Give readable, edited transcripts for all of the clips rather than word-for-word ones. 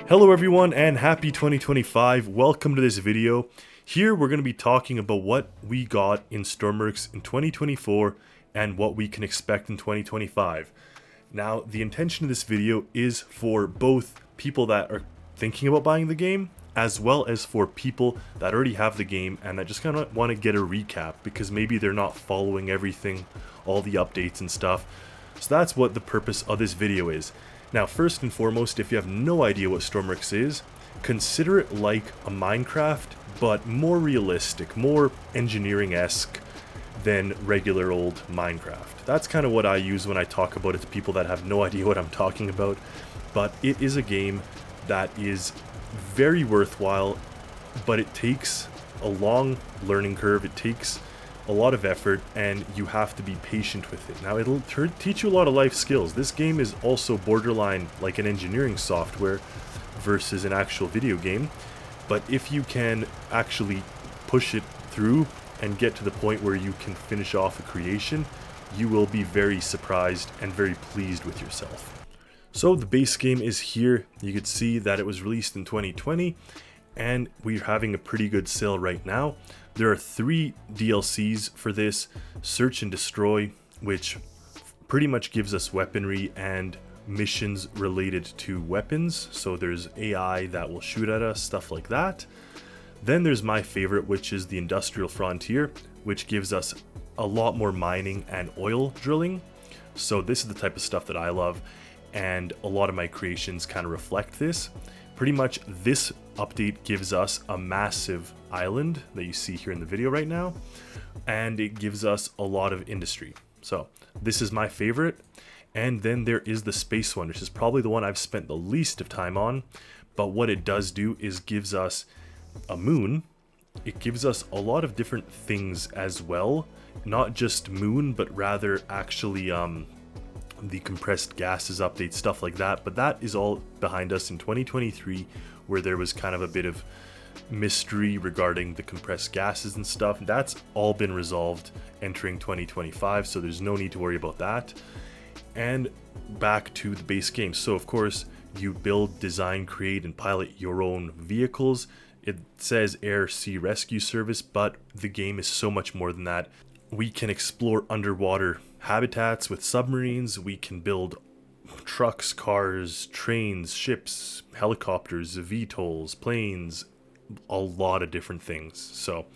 Hello everyone and happy 2025. Welcome to this video. Here we're going to be talking about what we got in Stormworks in 2024 and what we can expect in 2025. Now, the intention of this video is for both people that are thinking about buying the game as well as for people that already have the game and that just kind of want to get a recap because maybe they're not following everything, all the updates and stuff. So that's what the purpose of this video is. Now, first and foremost, if you have no idea what Stormworks is, consider it like a Minecraft, but more realistic, more engineering-esque than regular old Minecraft. That's kind of what I use when I talk about it to people that have no idea what I'm talking about, but it is a game that is very worthwhile, but it takes a long learning curve, it takes a lot of effort, and you have to be patient with it. Now, it'll teach you a lot of life skills. This game is also borderline like an engineering software versus an actual video game, but if you can actually push it through and get to the point where you can finish off a creation, you will be very surprised and very pleased with yourself. So the base game is here. You could see that it was released in 2020, and we're having a pretty good sale right now. There are 3 DLCs for this: Search and Destroy, which pretty much gives us weaponry and missions related to weapons. So there's AI that will shoot at us, stuff like that. Then there's my favorite, which is the Industrial Frontier, which gives us a lot more mining and oil drilling. So this is the type of stuff that I love, and a lot of my creations kind of reflect this. Pretty much this update gives us a massive island that you see here in the video right now, and it gives us a lot of industry. So this is my favorite. And then there is the space one, which is probably the one I've spent the least of time on. But what it does do is gives us a moon. It gives us a lot of different things as well, not just moon, but rather actually the compressed gases update, stuff like that. But that is all behind us in 2023, where there was kind of a bit of mystery regarding the compressed gases and stuff. That's all been resolved entering 2025, so there's no need to worry about that. And back to the base game. So of course, you build, design, create, and pilot your own vehicles. It says air, sea rescue service, but the game is so much more than that. We can explore underwater habitats with submarines. We can build trucks, cars, trains, ships, helicopters, VTOLs, planes, a lot of different things. So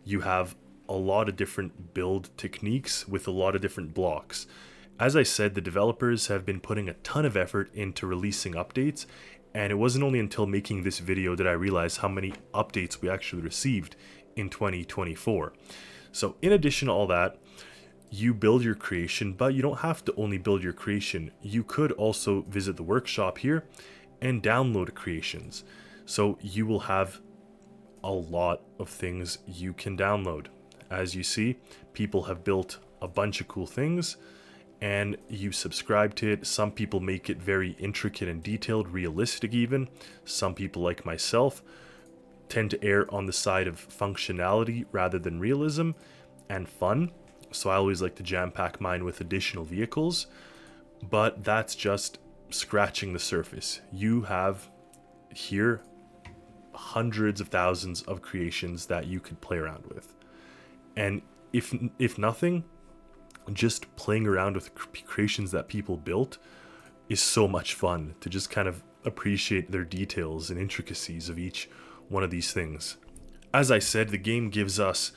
you have a lot of different build techniques with a lot of different blocks. As I said, the developers have been putting a ton of effort into releasing updates, and it wasn't only until making this video that I realized how many updates we actually received in 2024. So in addition to all that, you build your creation, but you don't have to only build your creation. You could also visit the workshop here and download creations. So you will have a lot of things you can download. As you see, people have built a bunch of cool things, and you subscribe to it. Some people make it very intricate and detailed, realistic even. Some people, like myself, tend to err on the side of functionality rather than realism and fun. So I always like to jam-pack mine with additional vehicles, but that's just scratching the surface. You have here hundreds of thousands of creations that you could play around with. And if nothing, just playing around with creations that people built is so much fun to just kind of appreciate their details and intricacies of each one of these things. As I said, the game gives us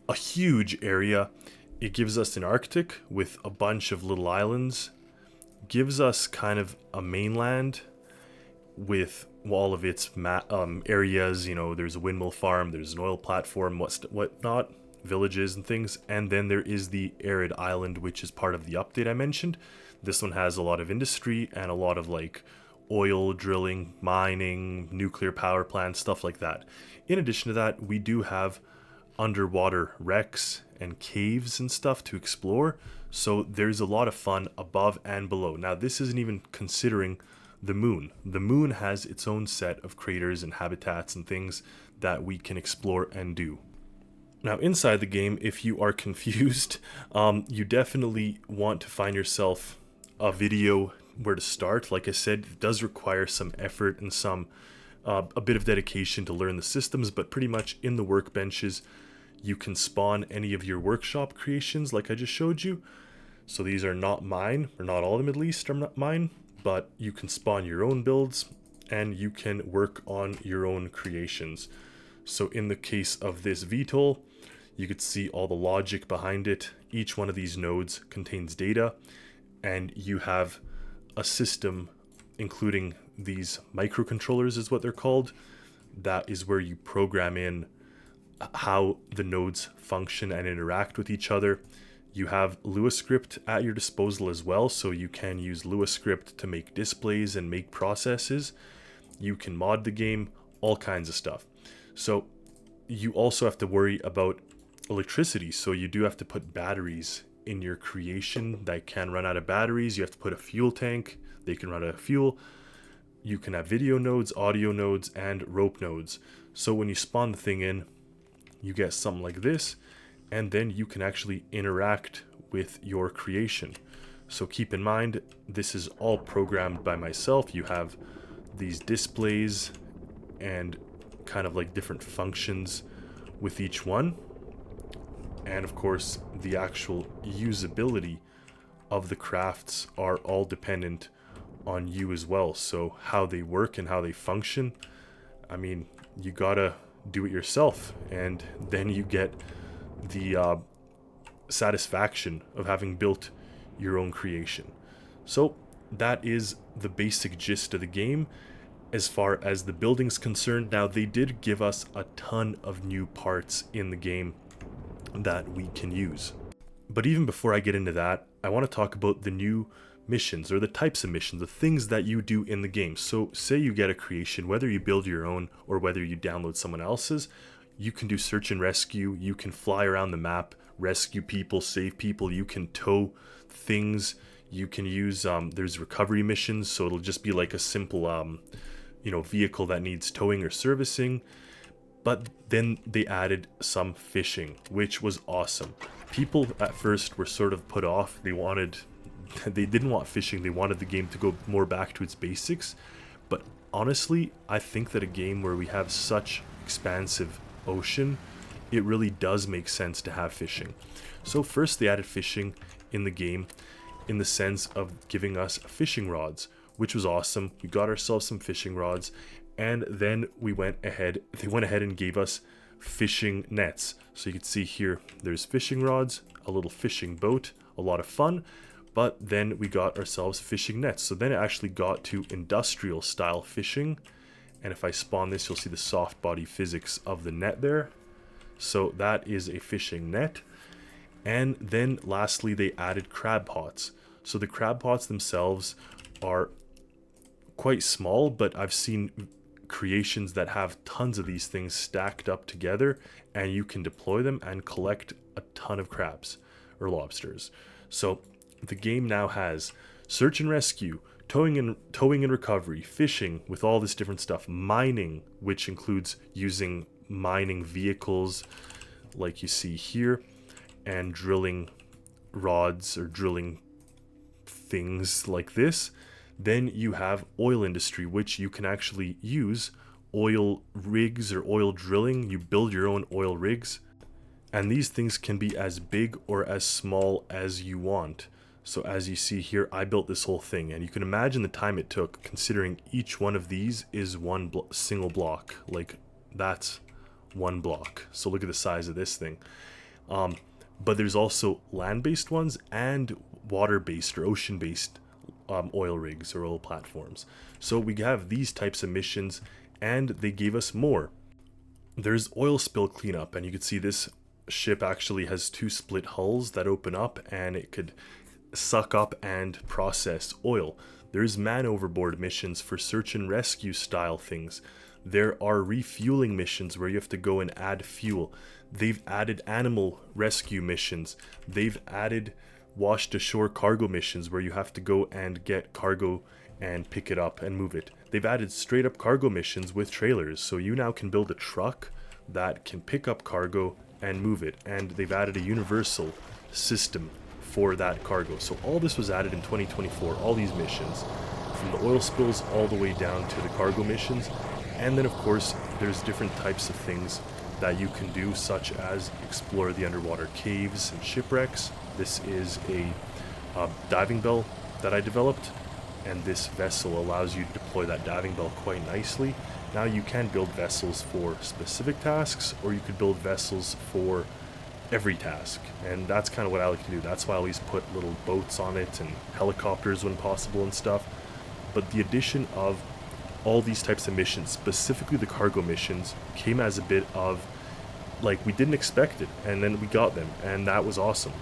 a huge area. It gives us an Arctic with a bunch of little islands, gives us kind of a mainland with all of its areas. You know, there's a windmill farm, there's an oil platform, whatnot, villages and things, and then there is the arid island, which is part of the update I mentioned. This one has a lot of industry and a lot of like oil drilling, mining, nuclear power plants, stuff like that. In addition to that, we do have underwater wrecks and caves and stuff to explore, so there's a lot of fun above and below. Now, this isn't even considering the moon. The moon has its own set of craters and habitats and things that we can explore and do. Now, inside the game, if you are confused, you definitely want to find yourself a video where to start. Like I said, it does require some effort and some a bit of dedication to learn the systems, but pretty much in the workbenches, you can spawn any of your workshop creations like I just showed you. So these are not mine, or not all of them at least are not mine, but you can spawn your own builds and you can work on your own creations. So in the case of this VTOL, you could see all the logic behind it. Each one of these nodes contains data, and you have a system including these microcontrollers is what they're called. That is where you program in how the nodes function and interact with each other. You have LuaScript at your disposal as well, so you can use LuaScript to make displays and make processes. You can mod the game, all kinds of stuff. So you also have to worry about electricity, so you do have to put batteries in your creation that can run out of batteries. You have to put a fuel tank, they can run out of fuel. You can have video nodes, audio nodes, and rope nodes. So when you spawn the thing in, you get something like this, and then you can actually interact with your creation. So keep in mind, this is all programmed by myself. You have these displays and kind of like different functions with each one. And of course, the actual usability of the crafts are all dependent on you as well. So how they work and how they function, I mean, you gotta do it yourself, and then you get the satisfaction of having built your own creation. So that is the basic gist of the game as far as the building's concerned. Now, they did give us a ton of new parts in the game that we can use. But even before I get into that, I want to talk about the new missions, or the types of missions, the things that you do in the game. So say you get a creation, whether you build your own or whether you download someone else's, you can do search and rescue, you can fly around the map, rescue people, save people, you can tow things, you can use, there's recovery missions, so it'll just be like a simple, vehicle that needs towing or servicing. But then they added some fishing, which was awesome. People at first were sort of put off. They didn't want fishing. They wanted the game to go more back to its basics. But honestly, I think that a game where we have such expansive ocean, it really does make sense to have fishing. So first they added fishing in the game in the sense of giving us fishing rods, which was awesome. We got ourselves some fishing rods, and then they went ahead and gave us fishing nets. So you can see here, there's fishing rods, a little fishing boat, a lot of fun. But then we got ourselves fishing nets. So then it actually got to industrial style fishing. And if I spawn this, you'll see the soft body physics of the net there. So that is a fishing net. And then lastly, they added crab pots. So the crab pots themselves are quite small, but I've seen creations that have tons of these things stacked up together, and you can deploy them and collect a ton of crabs or lobsters. So the game now has search and rescue, towing and recovery, fishing with all this different stuff, mining, which includes using mining vehicles like you see here, and drilling rods or drilling things like this. Then you have oil industry, which you can actually use oil rigs or oil drilling. You build your own oil rigs, and these things can be as big or as small as you want. So as you see here, I built this whole thing, and you can imagine the time it took, considering each one of these is one single block. Like, that's one block. So look at the size of this thing. But there's also land-based ones and water-based or ocean-based oil rigs or oil platforms. So we have these types of missions, and they gave us more. There's oil spill cleanup, and you can see this ship actually has two split hulls that open up, and it could suck up and process oil. There's man overboard missions for search and rescue style things. There are refueling missions where you have to go and add fuel. They've added animal rescue missions. They've added washed ashore cargo missions where you have to go and get cargo and pick it up and move it. They've added straight up cargo missions with trailers, so you now can build a truck that can pick up cargo and move it. And they've added a universal system for that cargo. So all this was added in 2024, all these missions, from the oil spills all the way down to the cargo missions. And then of course there's different types of things that you can do, such as explore the underwater caves and shipwrecks. This is a diving bell that I developed, and this vessel allows you to deploy that diving bell quite nicely. Now you can build vessels for specific tasks, or you could build vessels for every task, and that's kind of what I like to do. That's why I always put little boats on it and helicopters when possible and stuff. But the addition of all these types of missions, specifically the cargo missions, came as a bit of, like, we didn't expect it, and then we got them, and that was awesome.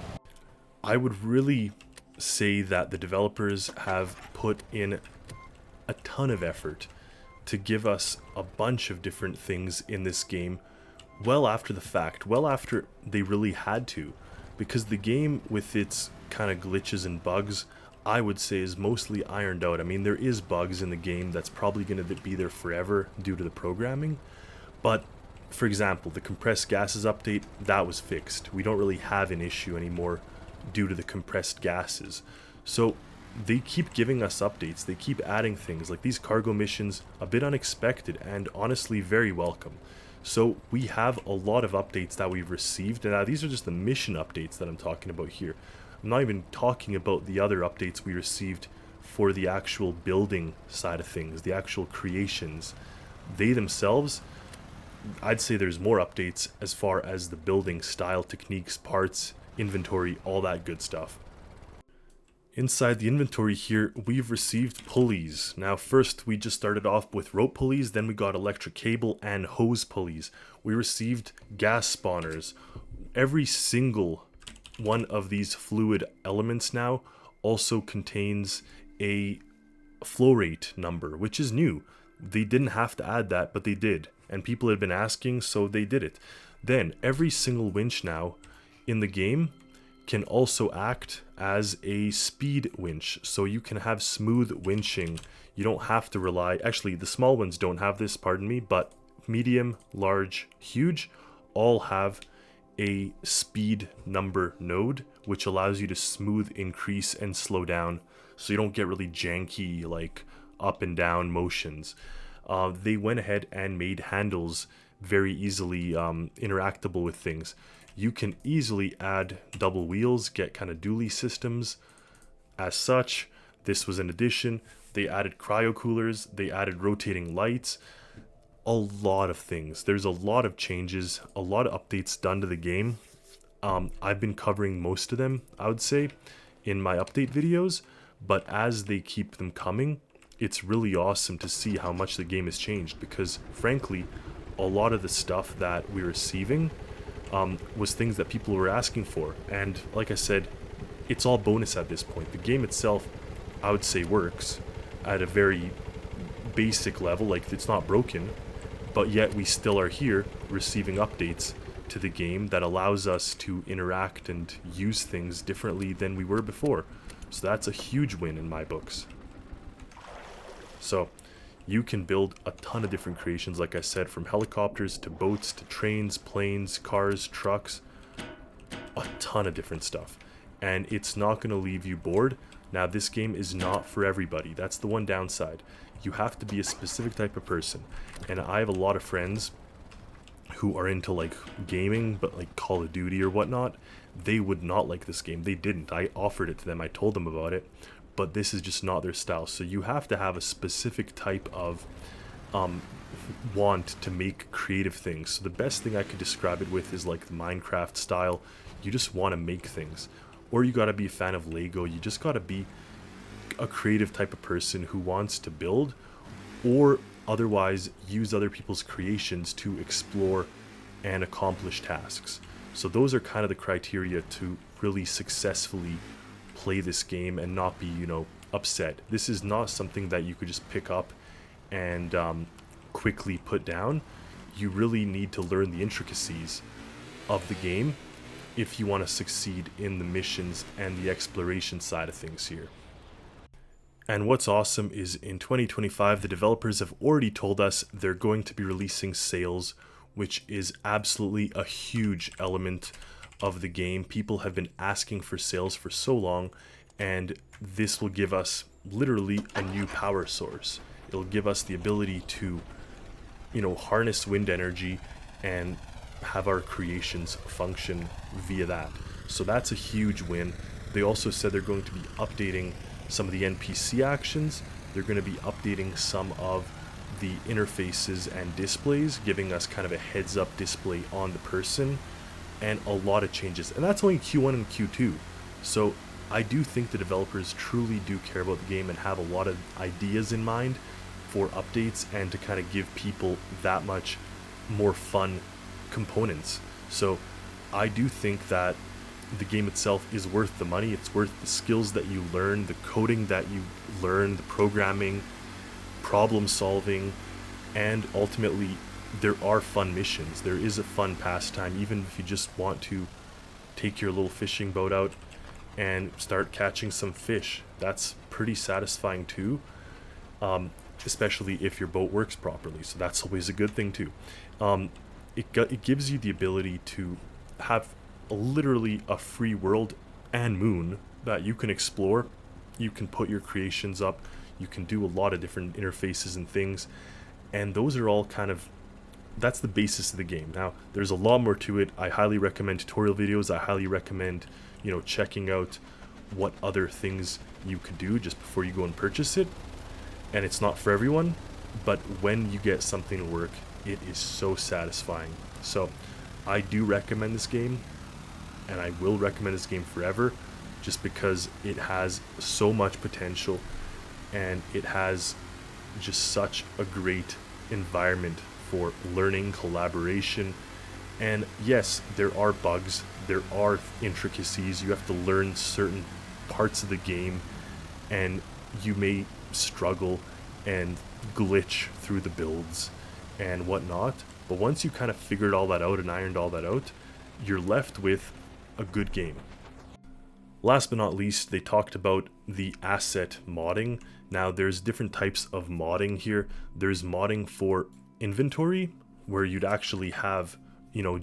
I would really say that the developers have put in a ton of effort to give us a bunch of different things in this game well after the fact, well after they really had to, because the game, with its kind of glitches and bugs, I would say is mostly ironed out. I mean, there is bugs in the game that's probably going to be there forever due to the programming, but for example, the compressed gases update, that was fixed. We don't really have an issue anymore due to the compressed gases. So they keep giving us updates, they keep adding things, like these cargo missions, a bit unexpected and honestly very welcome. So we have a lot of updates that we've received, and now these are just the mission updates that I'm talking about here. I'm not even talking about the other updates we received for the actual building side of things, the actual creations. They themselves, I'd say there's more updates as far as the building style, techniques, parts, inventory, all that good stuff. Inside the inventory here, we've received pulleys. Now first we just started off with rope pulleys, then we got electric cable and hose pulleys. We received gas spawners. Every single one of these fluid elements now also contains a flow rate number, which is new. They didn't have to add that, but they did, and people had been asking, so they did it. Then every single winch now in the game can also act as a speed winch, so you can have smooth winching. You don't have to rely, actually the small ones don't have this, pardon me, but medium, large, huge all have a speed number node, which allows you to smooth increase and slow down, so you don't get really janky like up and down motions. They went ahead and made handles very easily interactable with things. You can easily add double wheels, get kind of dually systems. As such, this was an addition. They added cryo coolers, they added rotating lights, a lot of things. There's a lot of changes, a lot of updates done to the game. I've been covering most of them, I would say, in my update videos, but as they keep them coming, it's really awesome to see how much the game has changed, because frankly, a lot of the stuff that we're receiving was things that people were asking for, and like I said, it's all bonus at this point. The game itself, I would say, works at a very basic level, like it's not broken, but yet we still are here receiving updates to the game that allows us to interact and use things differently than we were before. So that's a huge win in my books. So you can build a ton of different creations, like I said, from helicopters to boats to trains, planes, cars, trucks, a ton of different stuff. And it's not going to leave you bored. Now, this game is not for everybody. That's the one downside. You have to be a specific type of person. And I have a lot of friends who are into like gaming, but like Call of Duty or whatnot. They would not like this game. They didn't. I offered it to them. I told them about it. But this is just not their style. So you have to have a specific type of want to make creative things. So the best thing I could describe it with is like the Minecraft style. You just want to make things. Or you got to be a fan of Lego. You just got to be a creative type of person who wants to build, or otherwise use other people's creations to explore and accomplish tasks. So those are kind of the criteria to really successfully play this game and not be, you know, upset. This is not something that you could just pick up and quickly put down. You really need to learn the intricacies of the game if you want to succeed in the missions and the exploration side of things here. And what's awesome is in 2025, the developers have already told us they're going to be releasing sales, which is absolutely a huge element of the game. People have been asking for sails for so long, and this will give us literally a new power source. It'll give us the ability to, harness wind energy and have our creations function via that. So that's a huge win. They also said they're going to be updating some of the NPC actions. They're going to be updating some of the interfaces and displays, giving us kind of a heads up display on the person, and a lot of changes. And that's only Q1 and Q2. So I do think the developers truly do care about the game and have a lot of ideas in mind for updates and to kind of give people that much more fun components. So I do think that the game itself is worth the money. It's worth the skills that you learn, the coding that you learn, the programming, problem solving, and ultimately there are fun missions. There is a fun pastime, even if you just want to take your little fishing boat out and start catching some fish. That's pretty satisfying too, especially if your boat works properly. So that's always a good thing too. It gives you the ability to have literally a free world and moon that you can explore. You can put your creations up. You can do a lot of different interfaces and things. And those are all that's the basis of the game. Now, there's a lot more to it. I highly recommend tutorial videos. I highly recommend, checking out what other things you could do just before you go and purchase it. And it's not for everyone, but when you get something to work, it is so satisfying. So I do recommend this game, and I will recommend this game forever, just because it has so much potential and it has just such a great environment for learning, collaboration. And yes, there are bugs, there are intricacies, you have to learn certain parts of the game, and you may struggle and glitch through the builds and whatnot, but once you kind of figured all that out and ironed all that out, you're left with a good game. Last but not least, they talked about the asset modding. Now, there's different types of modding here. There's modding for inventory, where you'd actually have,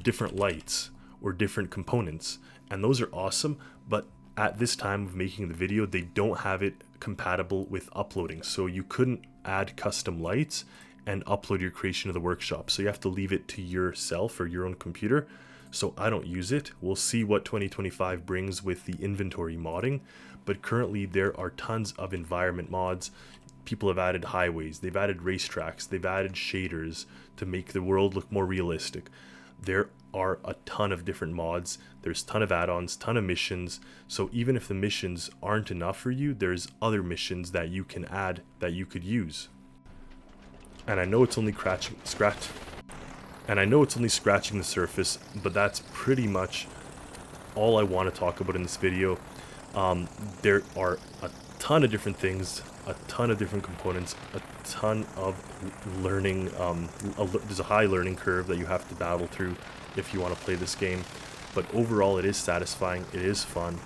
different lights or different components, and those are awesome, but at this time of making the video, they don't have it compatible with uploading, so you couldn't add custom lights and upload your creation to the workshop, so you have to leave it to yourself or your own computer. So I don't use it. We'll see what 2025 brings with the inventory modding, but currently there are tons of environment mods. People have added highways, they've added racetracks, they've added shaders to make the world look more realistic. There are a ton of different mods, there's a ton of add-ons, ton of missions, so even if the missions aren't enough for you, there's other missions that you can add that you could use. And I know it's only scratching the surface, but that's pretty much all I want to talk about in this video. There are a ton of different things, a ton of different components, a ton of learning. There's a high learning curve that you have to battle through if you want to play this game, but overall it is satisfying, it is fun,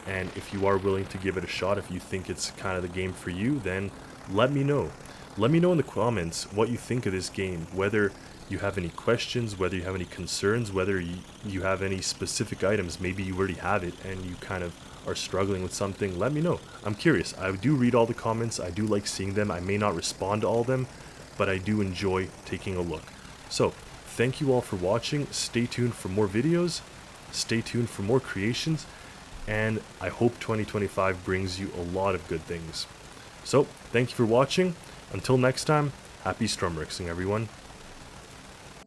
and if you are willing to give it a shot, if you think it's kind of the game for you, then let me know. Let me know in the comments what you think of this game, whether you have any questions, whether you have any concerns, whether you have any specific items. Maybe you already have it and you kind of are struggling with something. Let me know. I'm curious. I do read all the comments. I do like seeing them. I may not respond to all of them, but I do enjoy taking a look. So thank you all for watching. Stay tuned for more videos. Stay tuned for more creations. And I hope 2025 brings you a lot of good things. So thank you for watching. Until next time, happy Stormworksing, everyone.